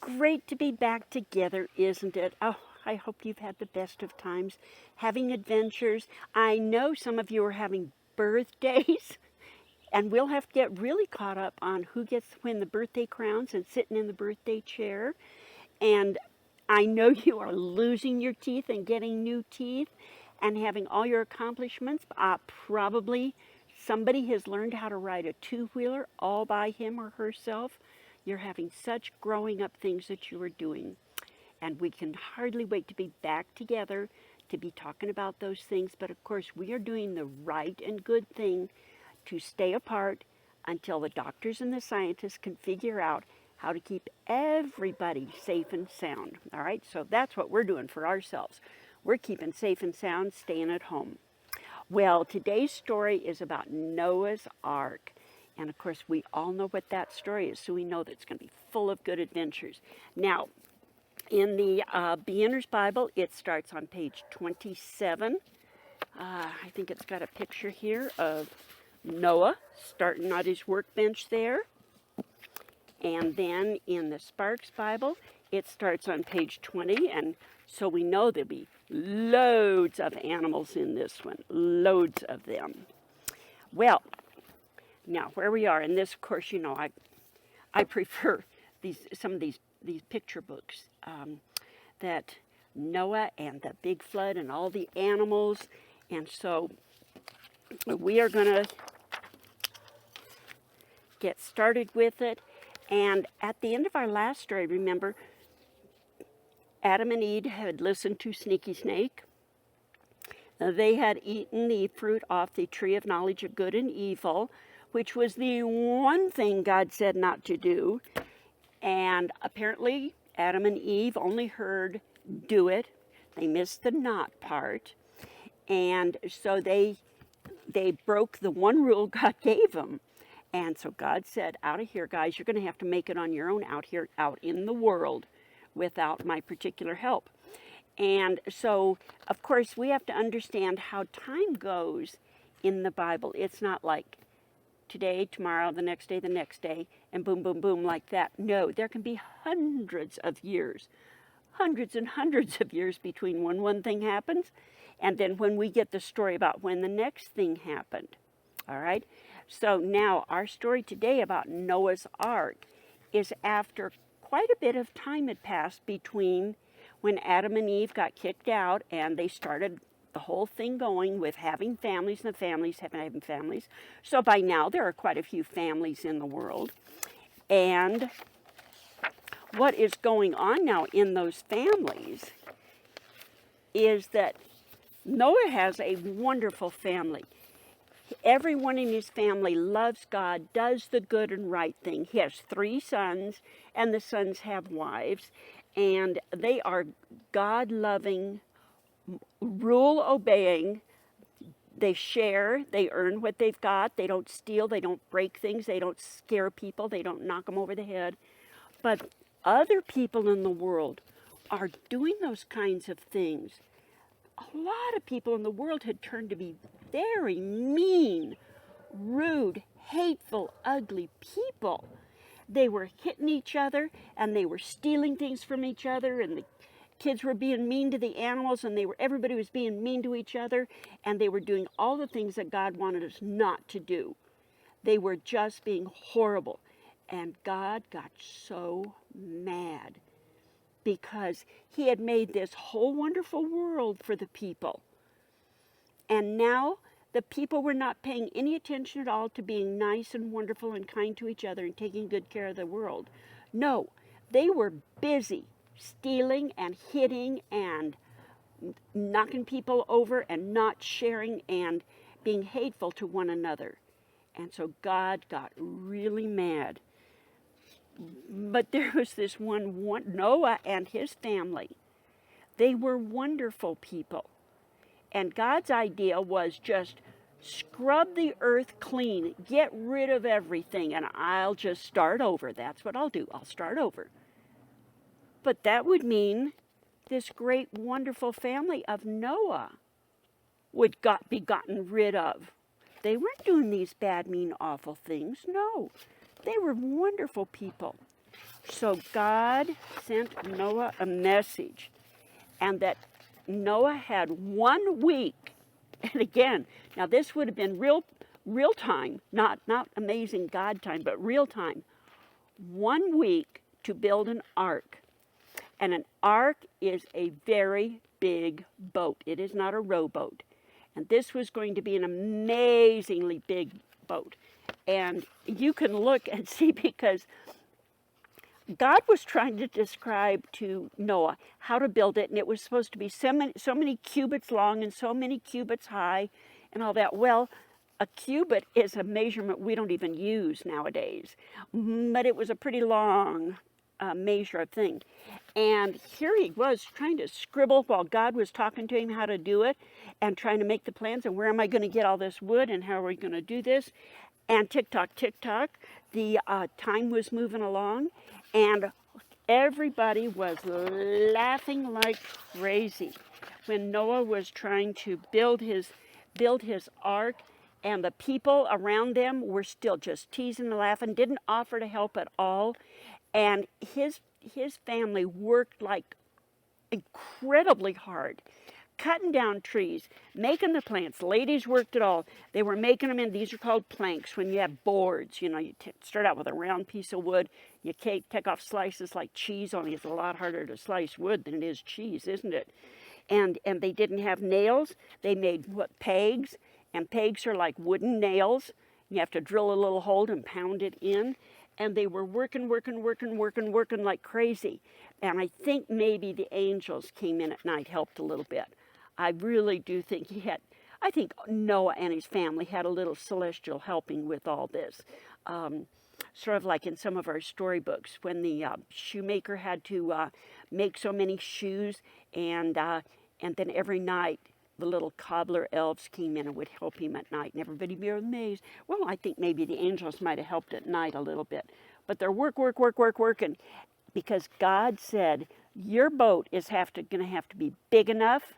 great to be back together, isn't it? Oh, I hope you've had the best of times having adventures. I know some of you are having birthdays, and we'll have to get really caught up on who gets to win the birthday crowns and sitting in the birthday chair. And I know you are losing your teeth and getting new teeth and having all your accomplishments. Probably somebody has learned how to ride a two-wheeler all by him or herself. You're having such growing up things that you are doing. And we can hardly wait to be back together to be talking about those things. But of course, we are doing the right and good thing to stay apart until the doctors and the scientists can figure out how to keep everybody safe and sound. All right, so that's what we're doing for ourselves. We're keeping safe and sound, staying at home. Well, today's story is about Noah's Ark. And of course, we all know what that story is, so we know that it's going to be full of good adventures. Now, in the Beginner's Bible, it starts on page 27. I think it's got a picture here of Noah starting on his workbench there. And then in the Sparks Bible, it starts on page 20, and so we know there'll be loads of animals in this one, loads of them. Well, now where we are, and this, of course, you know, I prefer some of these picture books that Noah and the big flood and all the animals, and so we are going to get started with it. And at the end of our last story, remember, Adam and Eve had listened to Sneaky Snake. They had eaten the fruit off the tree of knowledge of good and evil, which was the one thing God said not to do. And apparently, Adam and Eve only heard do it. They missed the not part. And so they broke the one rule God gave them. And so God said, out of here, guys, you're going to have to make it on your own out here, out in the world, without my particular help. And so, of course, we have to understand how time goes in the Bible. It's not like today, tomorrow, the next day, and boom, boom, boom, like that. No, there can be hundreds of years, hundreds and hundreds of years between when one thing happens and then when we get the story about when the next thing happened. All right? So now our story today about Noah's Ark is after quite a bit of time had passed between when Adam and Eve got kicked out and they started the whole thing going with having families and the families having families. So by now there are quite a few families in the world. And what is going on now in those families is that Noah has a wonderful family. Everyone in his family loves God, does the good and right thing. He has 3 sons, and the sons have wives, and they are God-loving, rule-obeying. They share, they earn what they've got. They don't steal, they don't break things, they don't scare people, they don't knock them over the head. But other people in the world are doing those kinds of things. A lot of people in the world had turned to be very mean, rude, hateful, ugly people. They were hitting each other, and they were stealing things from each other, and the kids were being mean to the animals, and everybody was being mean to each other, and they were doing all the things that God wanted us not to do. They were just being horrible. And God got so mad because he had made this whole wonderful world for the people. And now the people were not paying any attention at all to being nice and wonderful and kind to each other and taking good care of the world. No, they were busy stealing and hitting and knocking people over and not sharing and being hateful to one another. And so God got really mad. But there was this one, Noah and his family. They were wonderful people. And God's idea was just scrub the earth clean, get rid of everything, and I'll just start over. That's what I'll do. I'll start over. But that would mean this great, wonderful family of Noah would be gotten rid of. They weren't doing these bad, mean, awful things. No, they were wonderful people. So God sent Noah a message, and that Noah had 1 week. And again, now this would have been real time, not amazing God time, but real time. 1 week to build an ark. And an ark is a very big boat. It is not a rowboat. And this was going to be an amazingly big boat. And you can look and see, because God was trying to describe to Noah how to build it, and it was supposed to be so many cubits long and so many cubits high and all that. Well, a cubit is a measurement we don't even use nowadays, but it was a pretty long measure of thing. And here he was trying to scribble while God was talking to him how to do it, and trying to make the plans, and where am I going to get all this wood, and how are we going to do this? And tick-tock, the time was moving along, and everybody was laughing like crazy when Noah was trying to build his ark, and the people around them were still just teasing and laughing, didn't offer to help at all. And his family worked like incredibly hard, cutting down trees, making the plants. Ladies worked it all. They were making them in, these are called planks, when you have boards. You know, you start out with a round piece of wood, you take off slices like cheese, only it's a lot harder to slice wood than it is cheese, isn't it? And they didn't have nails. They made pegs, and pegs are like wooden nails. You have to drill a little hole and pound it in. And they were working like crazy. And I think maybe the angels came in at night, helped a little bit. I really do think I think Noah and his family had a little celestial helping with all this. Sort of like in some of our storybooks, when the shoemaker had to make so many shoes, and then every night the little cobbler elves came in and would help him at night, and everybody be amazed. Well, I think maybe the angels might have helped at night a little bit. But they're working, because God said, your boat is going to have to be big enough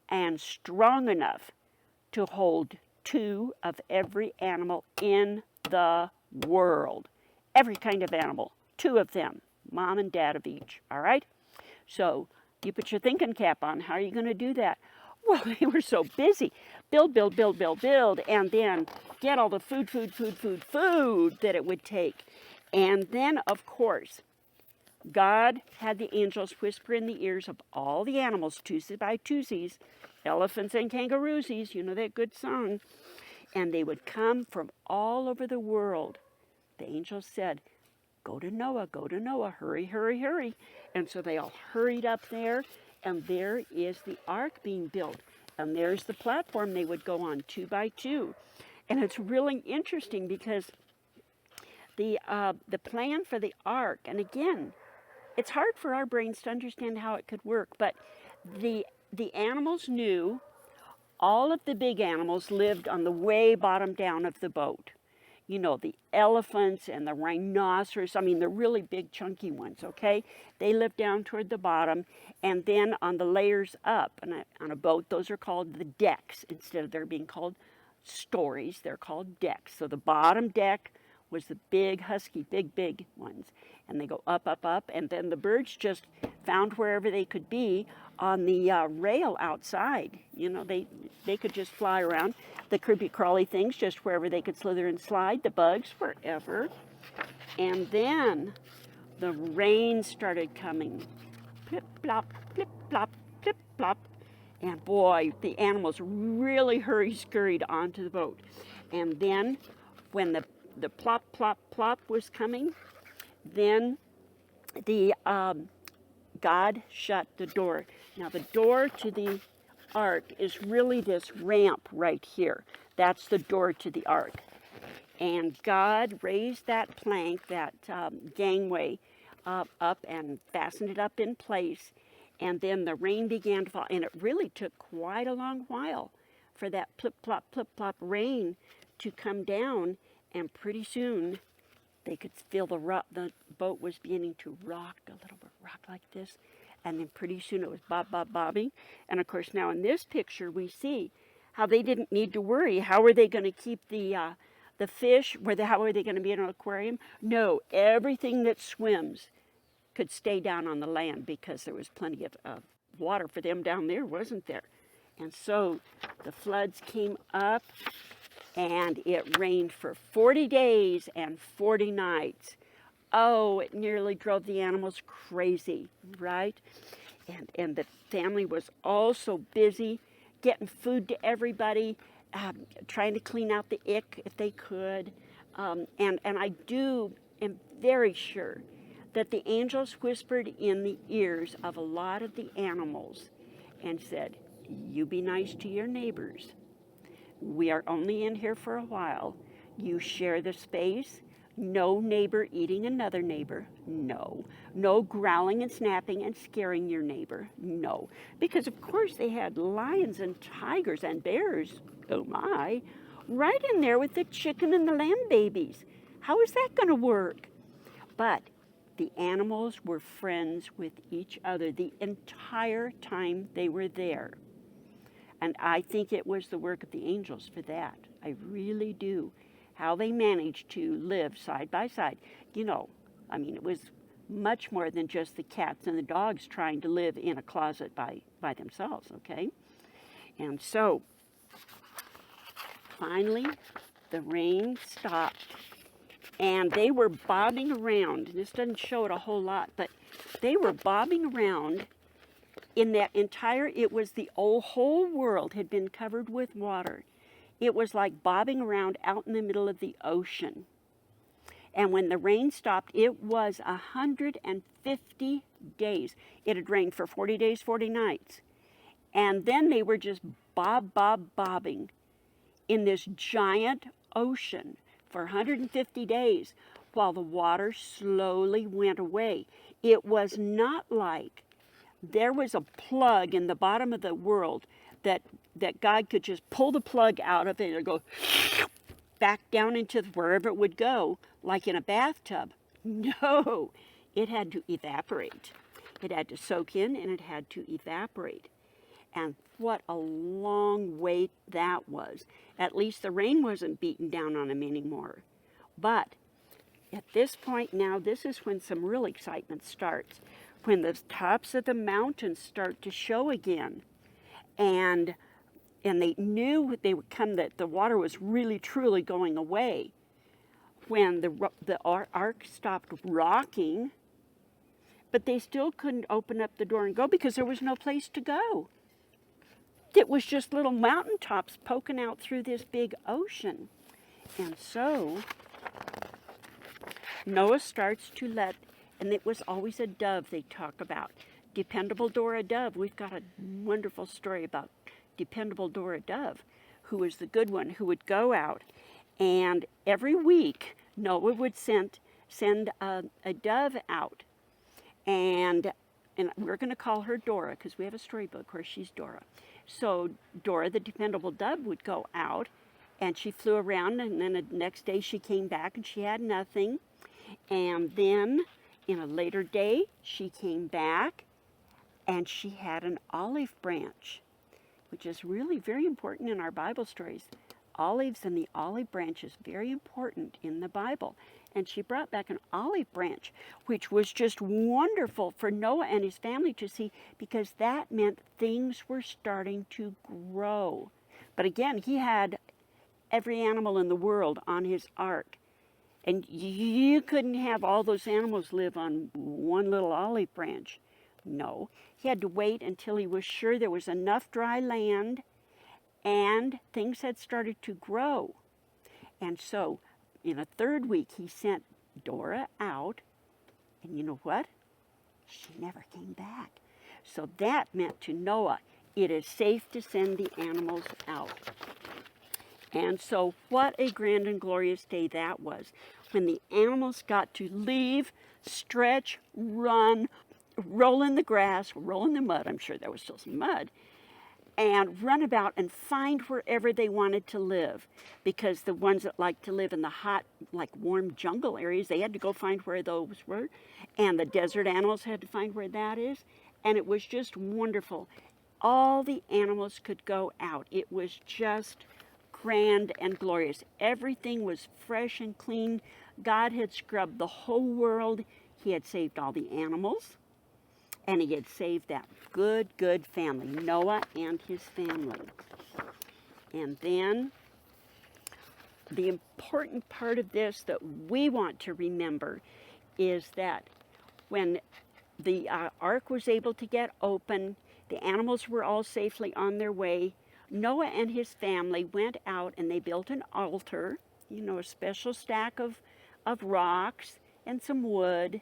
and strong enough to hold 2 of every animal in the world. Every kind of animal, 2 of them, mom and dad of each, all right? So you put your thinking cap on. How are you going to do that? Well, they were so busy. Build, and then get all the food that it would take. And then, of course, God had the angels whisper in the ears of all the animals, twosies by twosies, elephants and kangaroosies, you know that good song. And they would come from all over the world. The angels said, go to Noah, hurry. And so they all hurried up there, and there is the ark being built. And there's the platform they would go on 2 by 2. And it's really interesting, because the plan for the ark, and again, it's hard for our brains to understand how it could work, but the animals knew all of the big animals lived on the way bottom down of the boat. You know, the elephants and the rhinoceros, I mean, the really big chunky ones, okay? They live down toward the bottom, and then on the layers up on a boat, those are called the decks. Instead of there being called stories, they're called decks. So the bottom deck was the big, husky, big ones. And they go up, and then the birds just found wherever they could be on the rail outside. You know, they could just fly around. The creepy crawly things just wherever they could slither and slide. The bugs wherever. And then the rain started coming. Plip, plop, plip, plop. And boy, the animals really hurry-scurried onto the boat. And then when the plop, plop, plop was coming, then the God shut the door. Now the door to the ark is really this ramp right here. That's the door to the ark. And God raised that plank, that gangway up and fastened it up in place. And then the rain began to fall. And it really took quite a long while for that plip, plop rain to come down. And pretty soon they could feel the boat was beginning to rock a little bit, rock like this. And then pretty soon it was bobbing. And of course now in this picture we see how they didn't need to worry. How were they going to keep the The fish, how are they going to be in an aquarium? No, everything that swims could stay down on the land because there was plenty of water for them down there, wasn't there? And so the floods came up, and it rained for 40 days and 40 nights. Oh, it nearly drove the animals crazy, right? And the family was also busy getting food to everybody, trying to clean out the ick if they could. And I am very sure that the angels whispered in the ears of a lot of the animals and said, you be nice to your neighbors. We are only in here for a while. You share the space. No neighbor eating another neighbor. No. No growling and snapping and scaring your neighbor. No. Because of course they had lions and tigers and bears, oh my, right in there with the chicken and the lamb babies. How is that going to work? But the animals were friends with each other the entire time they were there. And I think it was the work of the angels for that. I really do. How they managed to live side by side. You know, I mean, it was much more than just the cats and the dogs trying to live in a closet by themselves, okay? And so, finally, the rain stopped, and they were bobbing around. This doesn't show it a whole lot, but they were bobbing around in that entire, it was the whole world had been covered with water. It was like bobbing around out in the middle of the ocean. And when the rain stopped, it was 150 days. It had rained for 40 days, 40 nights. And then they were just bobbing in this giant ocean for 150 days while the water slowly went away. It was not like there was a plug in the bottom of the world that God could just pull the plug out of it and go back down into wherever it would go, like in a bathtub. No, it had to evaporate. It had to soak in and it had to evaporate. And what a long wait that was. At least the rain wasn't beating down on them anymore. But at this point now, this is when some real excitement starts. When the tops of the mountains start to show again. And they knew they would come, that the water was really truly going away. When the ark stopped rocking, but they still couldn't open up the door and go because there was no place to go. It was just little mountaintops poking out through this big ocean. And so Noah starts to let, and it was always a dove they talk about. Dependable Dora Dove. We've got a wonderful story about Dependable Dora Dove, who was the good one, who would go out, and every week Noah would send a dove out, and we're going to call her Dora because we have a storybook where she's Dora. So Dora, the dependable dove, would go out, and she flew around, and then the next day she came back and she had nothing, and then in a later day she came back and she had an olive branch, which is really very important in our Bible stories. Olives and the olive branch is very important in the Bible. And she brought back an olive branch, which was just wonderful for Noah and his family to see, because that meant things were starting to grow. But again, he had every animal in the world on his ark. And you couldn't have all those animals live on one little olive branch. No, he had to wait until he was sure there was enough dry land and things had started to grow. And so in a third week, he sent Dora out, and you know what? She never came back. So that meant to Noah, it is safe to send the animals out. And so what a grand and glorious day that was, when the animals got to leave, stretch, run, roll in the grass, roll in the mud, I'm sure there was still some mud, and run about and find wherever they wanted to live. Because the ones that like to live in the hot, like warm jungle areas, they had to go find where those were. And the desert animals had to find where that is. And it was just wonderful. All the animals could go out. It was just grand and glorious. Everything was fresh and clean. God had scrubbed the whole world. He had saved all the animals, and he had saved that good family, Noah and his family. And then the important part of this that we want to remember is that when the ark was able to get open, the animals were all safely on their way, Noah and his family went out and they built an altar, a special stack of rocks and some wood,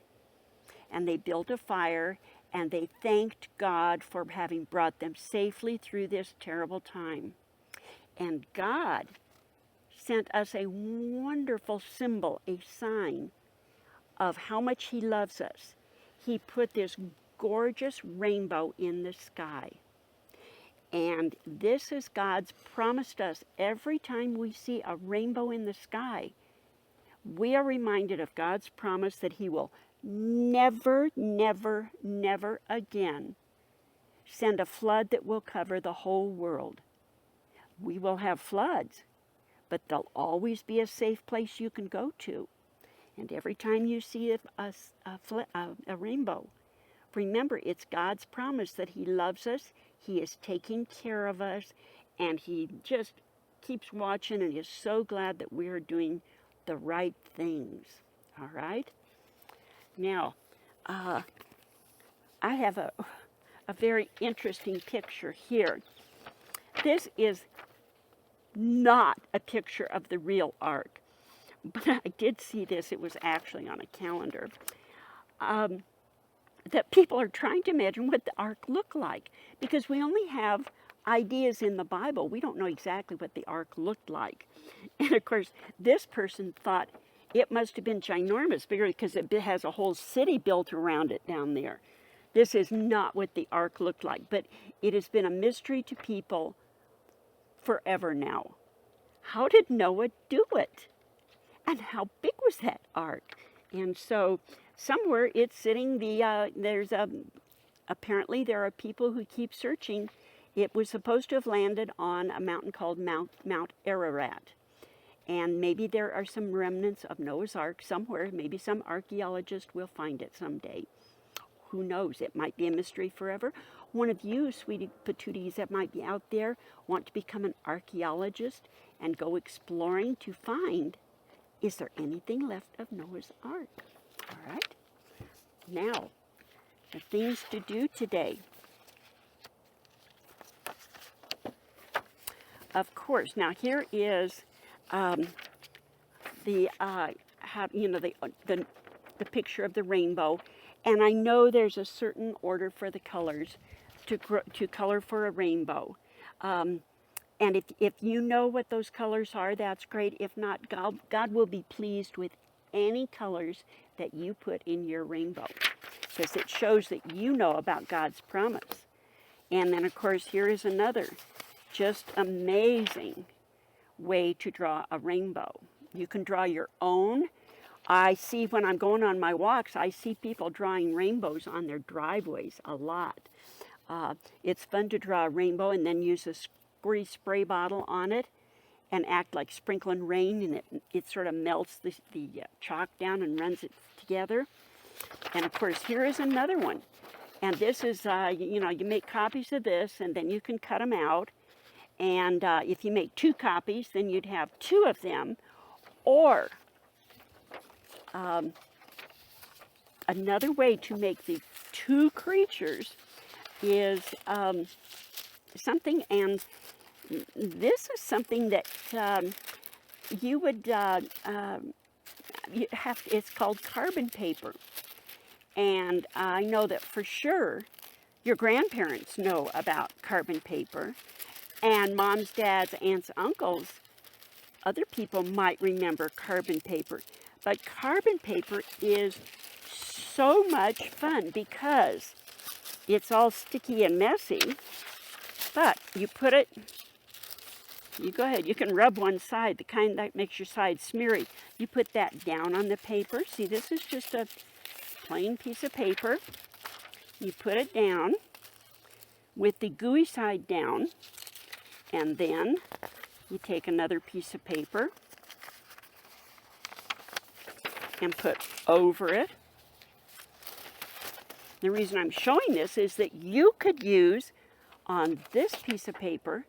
and they built a fire, and they thanked God for having brought them safely through this terrible time. And God sent us a wonderful symbol, a sign of how much he loves us. He put this gorgeous rainbow in the sky. And this is God's promised us. Every time we see a rainbow in the sky, we are reminded of God's promise that he will never, never, never again send a flood that will cover the whole world. We will have floods, but there'll always be a safe place you can go to. And every time you see a rainbow, remember, it's God's promise that he loves us, he is taking care of us, and he just keeps watching and is so glad that we are doing the right things. All right? Now, I have a very interesting picture here. This is not a picture of the real ark, but I did see this. It was actually on a calendar. That people are trying to imagine what the ark looked like, because we only have ideas in the Bible. We don't know exactly what the ark looked like. And of course, this person thought it must have been ginormous, bigger, because it has a whole city built around it down there. This is not what the ark looked like, but it has been a mystery to people forever now. How did Noah do it? And how big was that ark? And so somewhere it's sitting, apparently there are people who keep searching. It was supposed to have landed on a mountain called Mount Ararat. And maybe there are some remnants of Noah's Ark somewhere. Maybe some archaeologist will find it someday. Who knows? It might be a mystery forever. One of you, sweetie patooties that might be out there, want to become an archaeologist and go exploring to find, is there anything left of Noah's Ark? All right. Now, the things to do today. Of course, now here is the picture of the rainbow, and I know there's a certain order for the colors to color for a rainbow. And if you know what those colors are, that's great. If not, God will be pleased with any colors that you put in your rainbow, because it shows that you know about God's promise. And then, of course, here is another just amazing way to draw a rainbow. You can draw your own. I see when I'm going on my walks, I see people drawing rainbows on their driveways a lot. It's fun to draw a rainbow and then use a squirty spray bottle on it and act like sprinkling rain, and it sort of melts the chalk down and runs it together. And of course, here is another one. And this is, you make copies of this, and then you can cut them out. And if you make 2 copies, then you'd have 2 of them. Or another way to make the 2 creatures is something, and this is something that you would it's called carbon paper. And I know that for sure your grandparents know about carbon paper, and moms, dads, aunts, uncles, other people might remember carbon paper. But carbon paper is so much fun because it's all sticky and messy, but you put it, you go ahead, you can rub one side, the kind that makes your side smeary. You put that down on the paper. See, this is just a plain piece of paper. You put it down with the gooey side down, and then you take another piece of paper and put over it. The reason I'm showing this is that you could use on this piece of paper,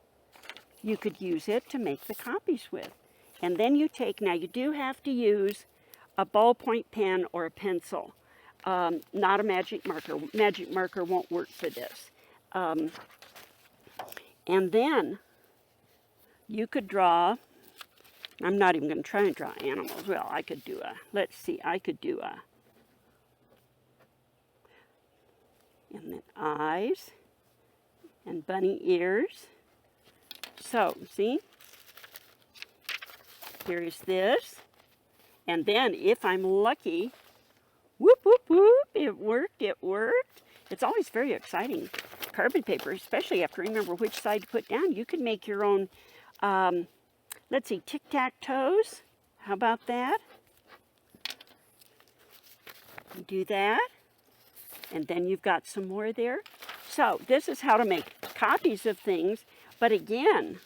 you could use it to make the copies with. And then you take, now you do have to use a ballpoint pen or a pencil, not a magic marker. Magic marker won't work for this. And then you could draw, I'm not even going to try and draw animals. Well, I could do a, let's see, I could do a, and then eyes and bunny ears. So, see, here's this. And then if I'm lucky, whoop, whoop, whoop, it worked, it worked. It's always very exciting. Carbon paper, especially you have to remember which side to put down. You can make your own, let's see, tic-tac-toes. How about that? You do that. And then you've got some more there. So this is how to make copies of things. But again,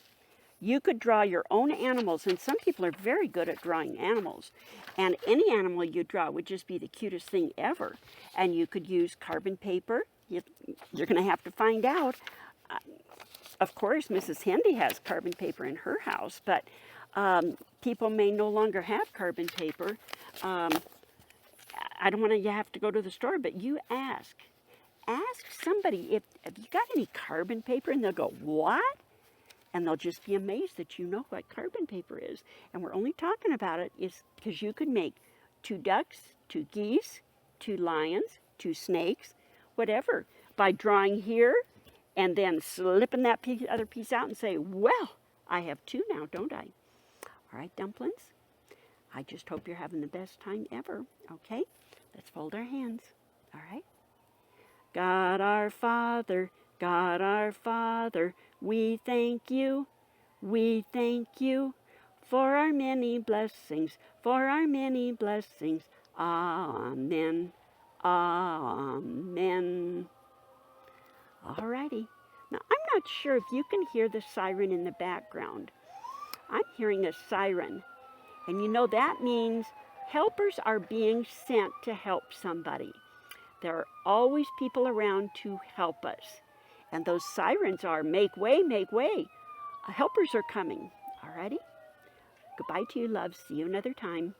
you could draw your own animals, and some people are very good at drawing animals. And any animal you draw would just be the cutest thing ever. And you could use carbon paper. You're going to have to find out. Of course, Mrs. Hendee has carbon paper in her house, but people may no longer have carbon paper. I don't want you have to go to the store, but you ask. Ask somebody, if you got any carbon paper, and they'll go, what? And they'll just be amazed that you know what carbon paper is. And we're only talking about it is because you could make 2 ducks, 2 geese, 2 lions, 2 snakes, whatever, by drawing here and then slipping that other piece out and say, well, I have 2 now, don't I? All right, dumplings, I just hope you're having the best time ever, okay? Let's fold our hands, all right? God our Father, we thank you for our many blessings, Amen, amen. All righty. Now, I'm not sure if you can hear the siren in the background. I'm hearing a siren, and you know that means helpers are being sent to help somebody. There are always people around to help us. And those sirens are, make way, make way. Helpers are coming. All righty? Goodbye to you, loves. See you another time.